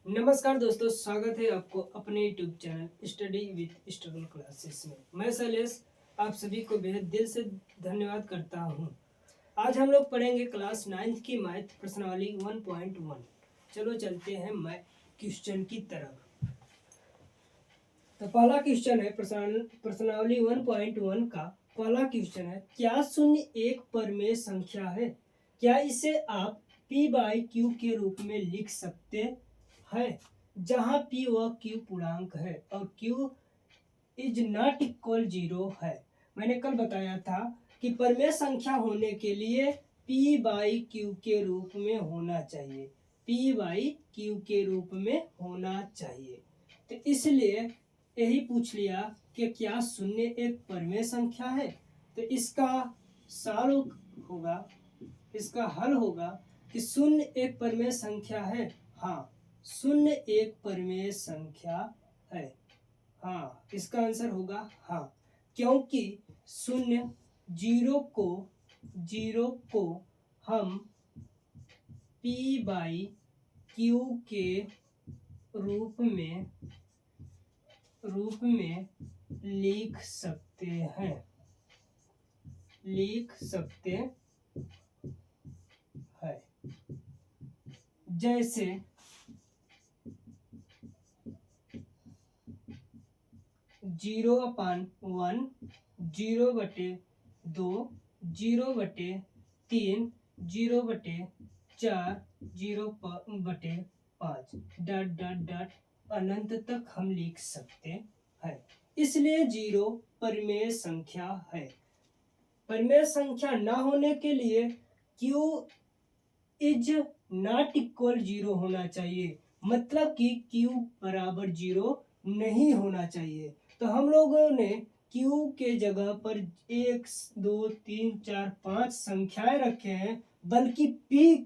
नमस्कार दोस्तों, स्वागत है आपको अपने YouTube channel study with struggle classes में। मैं शैलेश आप सभी को बेहद दिल से धन्यवाद करता हूं। आज हम लोग पढ़ेंगे क्लास 9th की मैथ प्रश्नावली 1.1। चलो चलते हैं मैं क्वेश्चन की तरफ। तो पहला क्वेश्चन है प्रश्नावली 1.1 का पहला क्वेश्चन है, क्या शून्य एक परमेय संख्या है? क्या इसे आप p बाई क्यू के रूप में लिख सकते है, जहां p व q पूर्णांक है और q इज नॉट इक्वल 0 है। मैंने कल बताया था कि परमेय संख्या होने के लिए p बाई क्यू के रूप में होना चाहिए, p बाई क्यू के रूप में होना चाहिए। तो इसलिए यही पूछ लिया कि क्या शून्य एक परमेय संख्या है। तो इसका हल होगा कि शून्य एक परमेय संख्या है। हाँ, शून्य एक परमेय संख्या है। हाँ, इसका आंसर होगा हाँ, क्योंकि शून्य जीरो को हम p बाई क्यू के रूप में लिख सकते हैं। जैसे 0/1, 0/2, 0/3, 0/4, 0/5 डॉट अनंत तक हम लिख सकते हैं। इसलिए 0 परमेय संख्या है। परमेय संख्या ना होने के लिए q इज नॉट इक्वल 0 होना चाहिए, मतलब कि q बराबर 0 नहीं होना चाहिए। तो हम लोगों ने q के जगह पर 1 2 3 4 5 संख्याएं रखे हैं, बल्कि p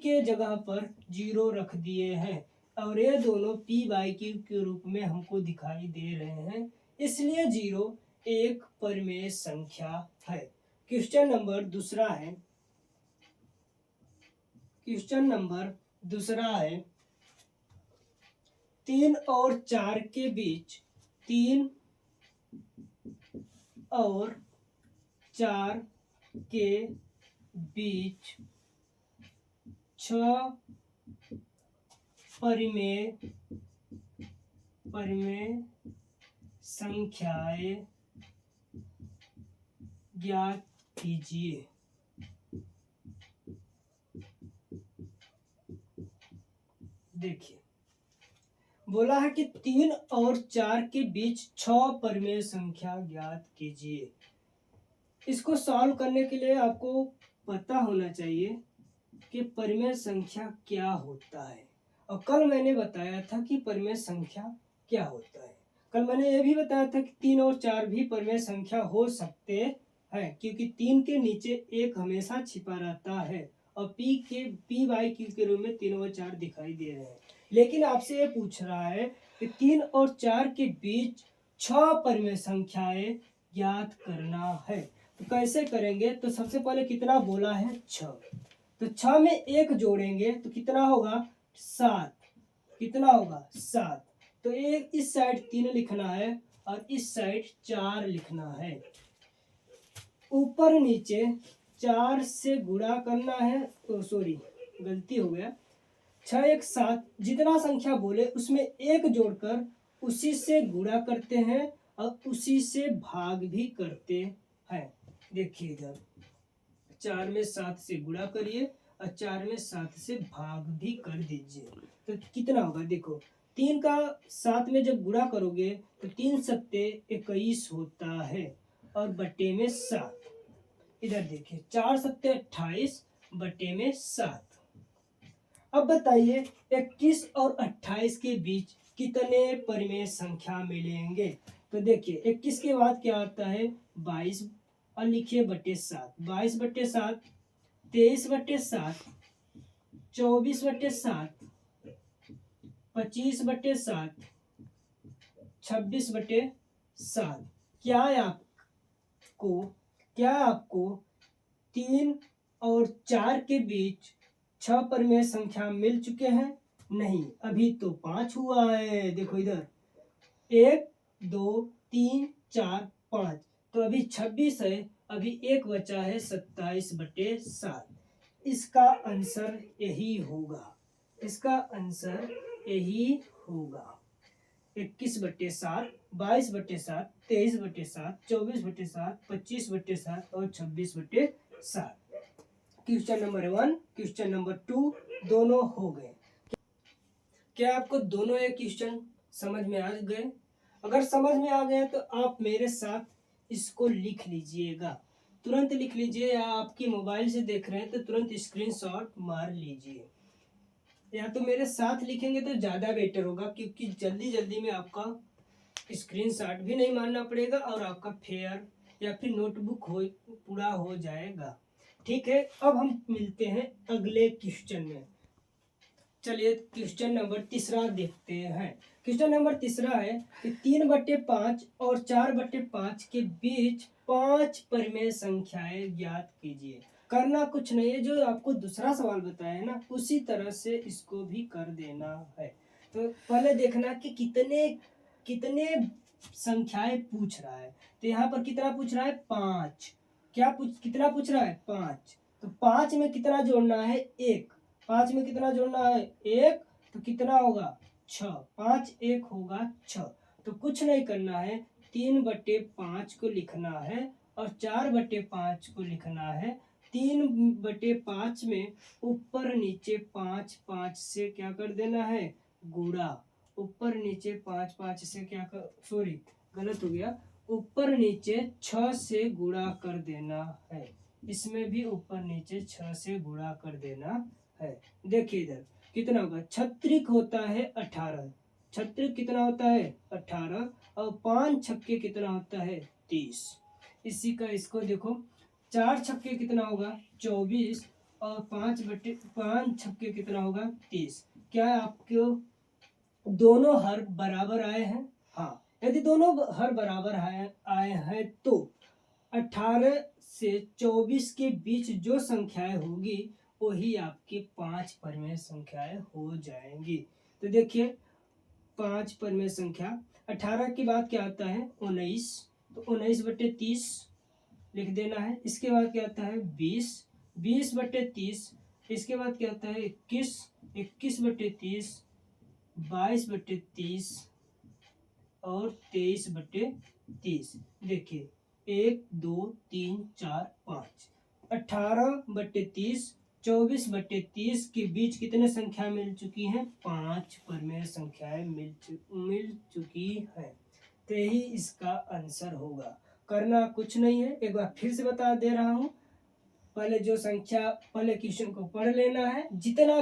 के जगह पर 0 रख दिए हैं और ये दोनों p बाई क्यू के रूप में हमको दिखाई दे रहे हैं। इसलिए 0 एक परमेय संख्या है। क्वेश्चन नंबर दूसरा है 3 और 4 के बीच 3 और 4 के बीच 6 परिमेय संख्याएं ज्ञात कीजिए। देखिए, बोला है कि 3 और 4 के बीच 6 परिमेय संख्या ज्ञात कीजिए। इसको सॉल्व करने के लिए आपको पता होना चाहिए कि परिमेय संख्या क्या होता है। और कल मैंने बताया था कि परिमेय संख्या क्या होता है। कल मैंने यह भी बताया था कि 3 और 4 भी परिमेय संख्या हो सकते हैं, क्योंकि 3 के नीचे 1 हमेशा छिपा रहता है और p बाई क्यू के रूप में 3 और 4 दिखाई दे रहे हैं। लेकिन आपसे ये पूछ रहा है कि 3 और 4 के बीच 6 परिमेय संख्याएं ज्ञात करना है। तो कैसे करेंगे? तो सबसे पहले कितना बोला है? 6। तो 6 में 1 जोड़ेंगे तो कितना होगा? 7। कितना होगा? 7। तो एक इस साइड 3 लिखना है और इस साइड 4 लिखना है। ऊपर नीचे 4 से गुणा करना है। सॉरी, गलती हो गया। 6 1 7, जितना संख्या बोले उसमें 1 जोड़कर उसी से गुणा करते हैं और उसी से भाग भी करते हैं। देखिए इधर 4 में 7 से गुणा करिए और 4 में 7 से भाग भी कर दीजिए। तो कितना होगा? देखो, 3 का 7 में जब गुणा करोगे तो 3 सत्ते 21 होता है और बटे में 7। इधर देखिए 4 सत्ते 28 बटे में 7। अब बताइए 21 और 28 के बीच कितने परिमेय संख्या मिलेंगे? तो देखिए 21 के बाद क्या आता है? 22 और लिखिए बटे 7। 22 बटे 7, 23 बटे 7, 24 बटे 7, 25 बटे 7, 26 बटे 7। क्या आपको 3 और 4 के बीच 6 परिमेय संख्या मिल चुके हैं? नहीं, अभी तो 5 हुआ है, देखो इधर 1 2 3 4 5, तो अभी 26 है, अभी एक बचा है 27/7। इसका आंसर यही होगा, इसका आंसर यही होगा। 21/7, 22/7, 23/7, 24/7, 25/7 और 26/7। क्वेश्चन नंबर 1, क्वेश्चन नंबर 2 दोनों हो गए। क्या आपको दोनों ये क्वेश्चन समझ में आ गए? अगर समझ में आ गए तो आप मेरे साथ इसको लिख लीजिएगा, तुरंत लिख लीजिए, या आपकी मोबाइल से देख रहे हैं तो तुरंत स्क्रीनशॉट मार लीजिए, या तो मेरे साथ लिखेंगे तो ज़्यादा बेटर होगा, क्योंकि जल्दी जल्दी में आपका स्क्रीनशॉट भी नहीं मारना पड़ेगा और आपका फेयर या फिर नोटबुक हो पूरा हो जाएगा। ठीक है, अब हम मिलते हैं अगले क्वेश्चन में। चलिए क्वेश्चन नंबर तीसरा देखते हैं। क्वेश्चन नंबर तीसरा है कि 3/5 और 4/5 के बीच 5 परिमेय संख्याएं ज्ञात कीजिए। करना कुछ नहीं है, जो आपको दूसरा सवाल बताया है ना उसी तरह से इसको भी कर देना है। तो पहले देखना कि कितने कितने संख्याएं पूछ रहा है। तो यहाँ पर कितना पूछ रहा है? 5। कितना पूछ रहा है? 5। तो 5 में कितना जोड़ना है? 1। 5 में कितना जोड़ना है? 1। तो कितना होगा? 6। 5 1 होगा 6। तो कुछ नहीं करना है, 3/5 को लिखना है और 4/5 को लिखना है। 3/5 में ऊपर नीचे 5 5 से क्या कर देना है? गुणा। ऊपर नीचे 5 5 से क्या कर, सॉरी गलत हो गया, ऊपर नीचे 6 से गुणा कर देना है। इसमें भी ऊपर नीचे 6 से गुणा कर देना है। देखिए इधर कितना होगा? छत्रिक होता है 18। छत्रिक कितना होता है? 18। और 5 छक्के कितना होता है? 30। इसी का इसको देखो, 4 छक्के कितना होगा? 24। और 5 छक्के कितना होगा? 30। क्या आपको दोनों हर बराबर आए हैं? हाँ, यदि दोनों हर बराबर आए हैं तो 18 से 24 के बीच जो संख्याएं होगी वही आपकी 5 परिमेय संख्याएं हो जाएंगी। तो देखिए 5 परिमेय संख्या, 18 के बाद क्या आता है? 19। तो 19/30 लिख देना है। इसके बाद क्या आता है? 20। 20/30। इसके बाद क्या आता है? 21। 21/30। 22/30 और 23/30। देखिए 1 2 3 4 5, 18/30, 24/30 के बीच कितने संख्या मिल चुकी हैं? 5 परिमेय संख्याएं मिल चुकी हैं। तो यही इसका आंसर होगा। करना कुछ नहीं है, एक बार फिर से बता दे रहा हूँ। पहले जो संख्या, पहले क्वेश्चन को पढ़ लेना है, जितना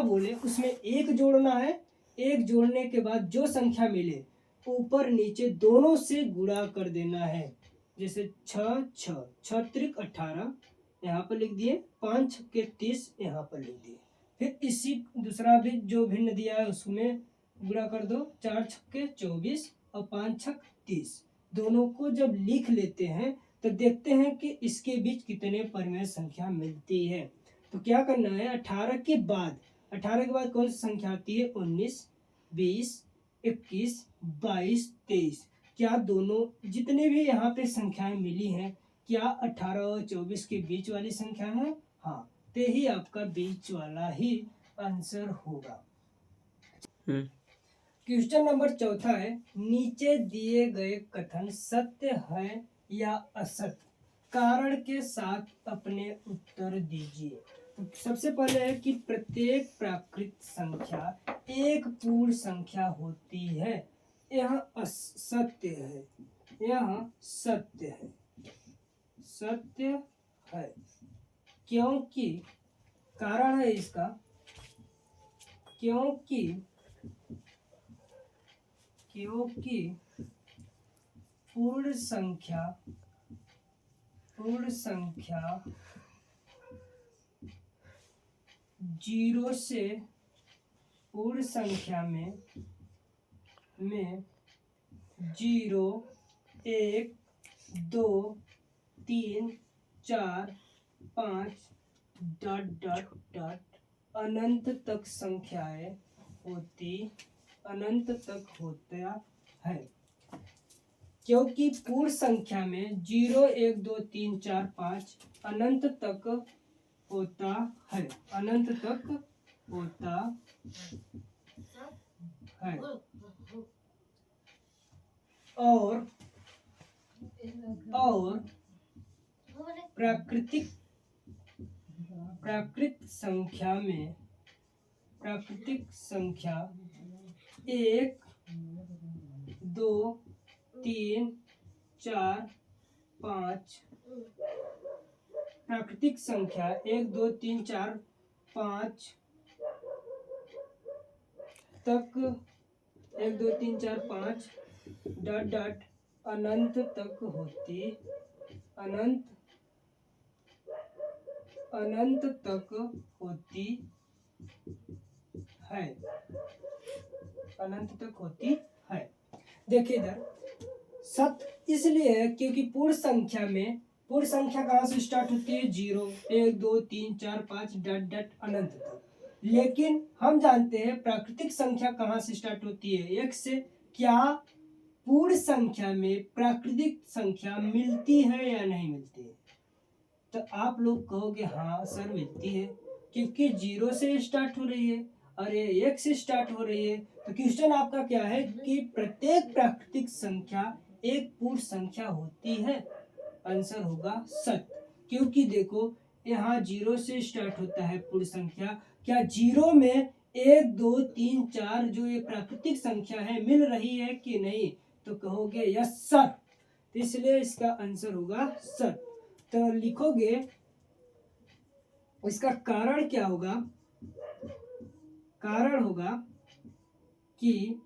बोले उसमें एक जोड़ना है। एक जोड़ने के बाद जो संख्या मिले ऊपर नीचे दोनों से गुणा कर देना है। जैसे 6 6 6 त्रिक 18 यहाँ पर लिख दिए, 5 छक्के 30 यहाँ पर लिख दिए। फिर इसी दूसरा भी जो भिन्न दिया है उसमें गुणा कर दो, 4 छक्के 24 और 5 छक 30। दोनों को जब लिख लेते हैं तो देखते हैं कि इसके बीच कितने परिमेय संख्या मिलती है। तो क्या करना है? 18 के बाद कौन सी संख्या आती है? 19 20 21 22 23। क्या दोनों जितने भी यहाँ पे संख्याएं मिली हैं क्या 18 और 24 के बीच वाली संख्या है? हाँ, तो ही आपका बीच वाला ही आंसर होगा। क्वेश्चन नंबर चौथा है, नीचे दिए गए कथन सत्य है या असत्य, कारण के साथ अपने उत्तर दीजिए। तो सबसे पहले है कि प्रत्येक प्राकृत संख्या एक पूर्ण संख्या होती है। यह सत्य है, यह सत्य है, सत्य है। क्योंकि कारण है इसका, क्योंकि पूर्ण संख्या 0 से पूर्ण संख्या में 0 1 2 3 4 5 ... अनंत तक संख्याएं होती अनंत तक होता है, क्योंकि पूर्ण संख्या में 0 1 2 3 4 5 अनंत तक होता है, अनंत तक होता है। और प्राकृतिक संख्या 1 2 3 4 5 प्राकृतिक संख्या 1 2 3 4 5 तक 1 2 3 4 5 डॉट डॉट अनंत तक होती अनंत तक होती है, अनंत तक होती है। देखिए इधर सत्य इसलिए है क्योंकि पूर्ण संख्या कहाँ से स्टार्ट होती है? 0 1 2 3 4 5 डॉट डॉट अनंत तक। लेकिन हम जानते हैं प्राकृतिक संख्या कहाँ से स्टार्ट होती है? 1 से। क्या पूर्ण संख्या में प्राकृतिक संख्या मिलती है या नहीं मिलती है? तो आप लोग कहोगे हाँ सर मिलती है, क्योंकि 0 से स्टार्ट हो रही है और ये 1 से स्टार्ट हो रही है। तो क्वेश्चन आपका क्या है कि प्रत्येक प्राकृतिक संख्या एक पूर्ण संख्या होती है। आंसर होगा सत्य, क्योंकि देखो यहाँ 0 से स्टार्ट होता है पूर्ण संख्या। क्या 0 में 1 2 3 4 जो ये प्राकृतिक संख्या है मिल रही है कि नहीं? तो कहोगे यस सर, इसलिए इसका आंसर होगा सर। तो लिखोगे इसका कारण क्या होगा? कारण होगा कि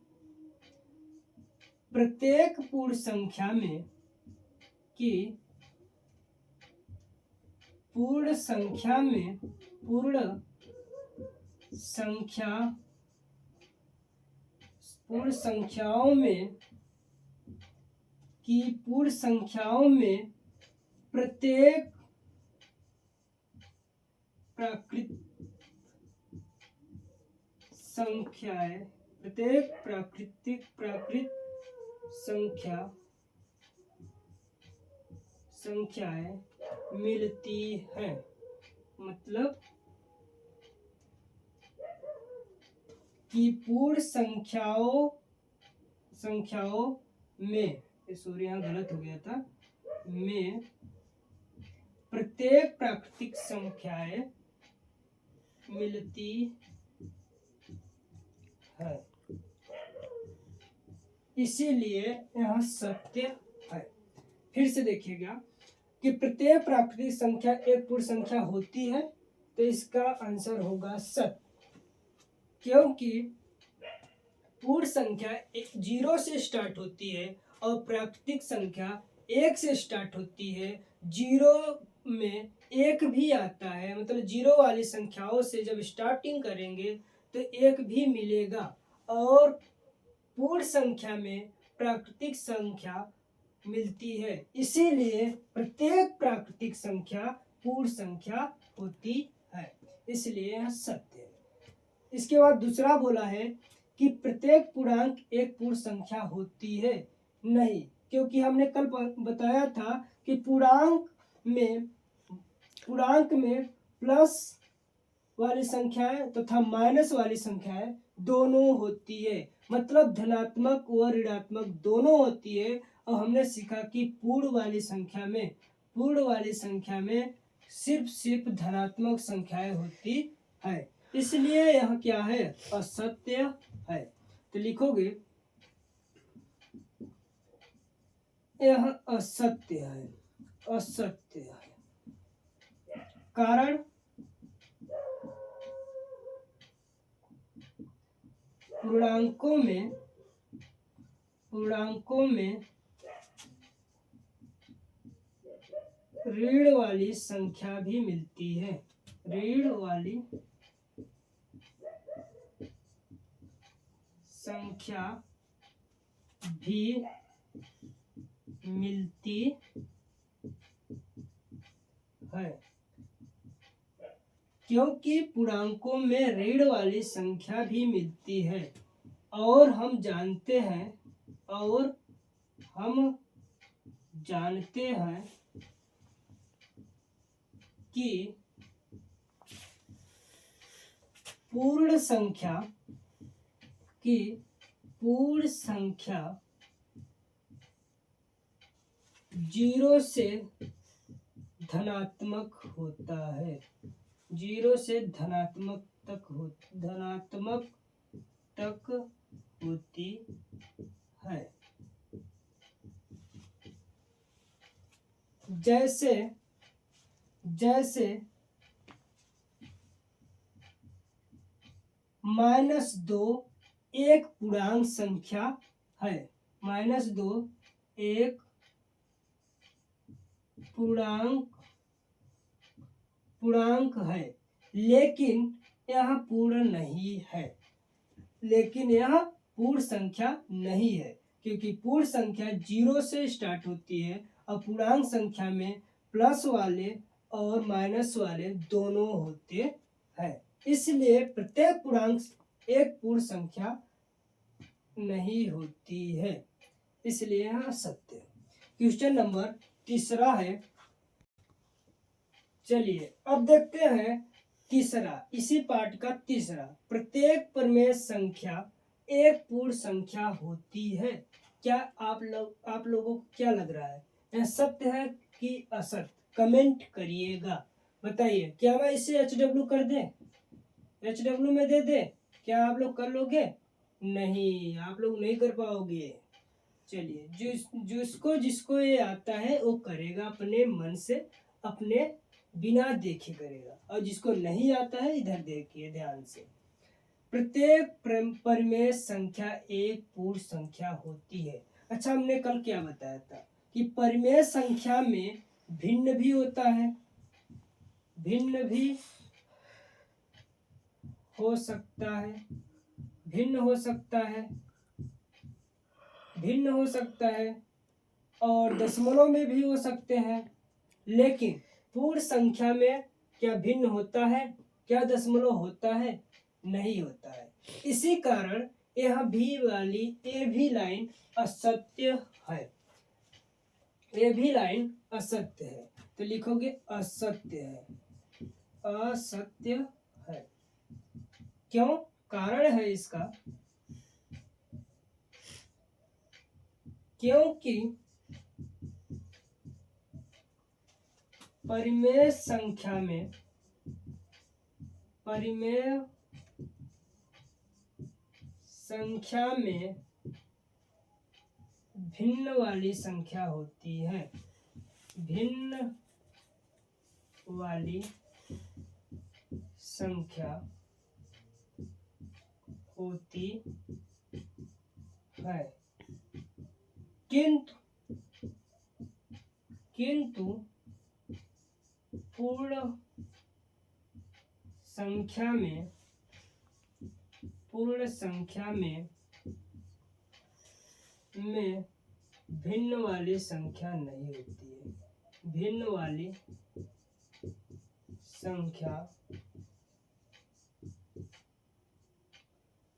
प्रत्येक पूर्ण संख्या में पूर्ण संख्याओं में प्रत्येक प्राकृतिक संख्याएं मिलती हैं। मतलब कि पूर्ण संख्याओं में, सॉरी यहाँ गलत हो गया था, में प्रत्येक प्राकृतिक संख्याएं मिलती है, इसीलिए यह सत्य है। फिर से देखिएगा कि प्रत्येक प्राकृतिक संख्या एक पूर्ण संख्या होती है, तो इसका आंसर होगा सत्य, क्योंकि पूर्ण संख्या 0 से स्टार्ट होती है और प्राकृतिक संख्या 1 से स्टार्ट होती है। 0 में 1 भी आता है, मतलब 0 वाली संख्याओं से जब स्टार्टिंग करेंगे तो 1 भी मिलेगा। और पूर्ण संख्या में प्राकृतिक संख्या मिलती है, इसीलिए प्रत्येक प्राकृतिक संख्या पूर्ण संख्या होती है, इसलिए यह सत्य है। इसके बाद दूसरा बोला है कि प्रत्येक पूर्णांक एक पूर्ण संख्या होती है। नहीं, क्योंकि हमने कल बताया था कि पूर्णांक में प्लस वाली संख्याएं तथा माइनस वाली संख्याएं दोनों होती है, मतलब धनात्मक व ऋणात्मक दोनों होती है। और हमने सीखा कि पूर्ण वाली संख्या में सिर्फ धनात्मक संख्याएं होती है, इसलिए यह क्या है? असत्य है। तो लिखोगे यह असत्य है। कारण पूर्णांकों में ऋण वाली संख्या भी मिलती है, ऋण वाली संख्या भी मिलती है, क्योंकि पूर्णांकों में ऋण वाली संख्या भी मिलती है और हम जानते हैं कि पूर्ण संख्या 0 से धनात्मक होता है, 0 से धनात्मक तक होती है। जैसे -2 एक पूर्णांक संख्या है, -2 एक पूर्णांक है, लेकिन यह पूर्ण नहीं है, यह पूर्ण संख्या नहीं है, क्योंकि पूर्ण संख्या 0 से स्टार्ट होती है और पूर्णांक संख्या में प्लस वाले और माइनस वाले दोनों होते हैं। इसलिए प्रत्येक पूर्णांक एक पूर्ण संख्या नहीं होती है, इसलिए यह सत्य है। क्वेश्चन नंबर 3 है। चलिए अब देखते हैं तीसरा, इसी पाठ का तीसरा। प्रत्येक परिमेय संख्या एक पूर्ण संख्या होती है। क्या आप लोगों को क्या लग रहा है, यह सत्य है कि असत्य? कमेंट करिएगा, बताइए। क्या मैं इसे HW कर दें, HW में दे दे? क्या आप लोग कर लोगे? नहीं, आप लोग नहीं कर पाओगे। चलिए, जिसको ये आता है वो करेगा अपने मन से, अपने बिना देखे करेगा, और जिसको नहीं आता है इधर देखिए ध्यान से। प्रत्येक परिमेय संख्या एक पूर्ण संख्या होती है। अच्छा, हमने कल क्या बताया था कि परिमेय संख्या में भिन्न भी होता है, भिन्न भी हो सकता है, भिन्न हो सकता है और दशमलव में भी हो सकते हैं। लेकिन पूर्ण संख्या में क्या भिन्न होता है? क्या दशमलव होता है? नहीं होता है। इसी कारण यह ए भी लाइन असत्य है, ये भी लाइन असत्य है। तो लिखोगे असत्य है, असत्य है। क्यों? कारण है इसका, क्योंकि परिमेय संख्या में भिन्न वाली संख्या होती है, भिन्न वाली संख्या होती है, किंतु पूर्ण संख्या में भिन्न वाली संख्या नहीं होती है, भिन्न वाली संख्या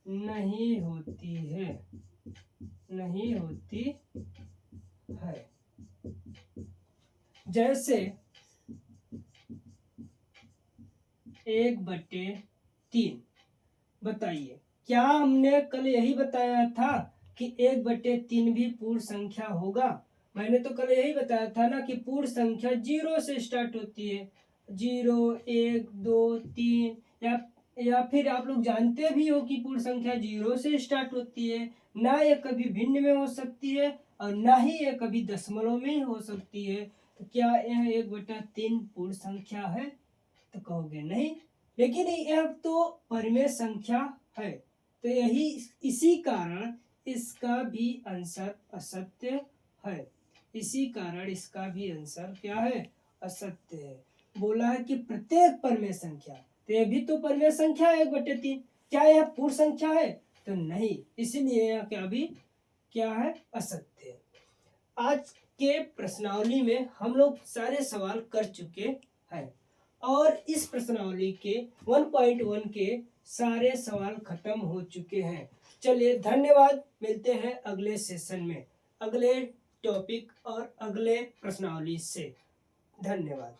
नहीं होती है, नहीं होती है। जैसे 1/3। बताइए, क्या हमने कल यही बताया था कि 1/3 भी पूर्ण संख्या होगा? मैंने तो कल यही बताया था ना कि पूर्ण संख्या 0 से स्टार्ट होती है, 0, 1, 2, 3, या फिर आप लोग जानते भी हो कि पूर्ण संख्या 0 से स्टार्ट होती है। ना ये कभी भिन्न में हो सकती है और ना ही ये कभी दशमलव में हो सकती है। तो क्या यह 1/3 पूर्ण संख्या है? तो कहोगे नहीं, लेकिन यह तो परिमेय संख्या है, तो इसी कारण इसका भी आंसर असत्य है, इसी कारण इसका भी आंसर क्या है? असत्य है। बोला है कि प्रत्येक परिमेय संख्या, तो यह भी तो परिमेय संख्या है 1/3। क्या यह पूर्ण संख्या है? तो नहीं, इसीलिए यह क्या है? असत्य है। आज के प्रश्नावली में हम लोग सारे सवाल कर चुके हैं। और इस प्रश्नावली के 1.1 के सारे सवाल खत्म हो चुके हैं। चलिए धन्यवाद, मिलते हैं अगले सेशन में अगले टॉपिक और अगले प्रश्नावली से। धन्यवाद।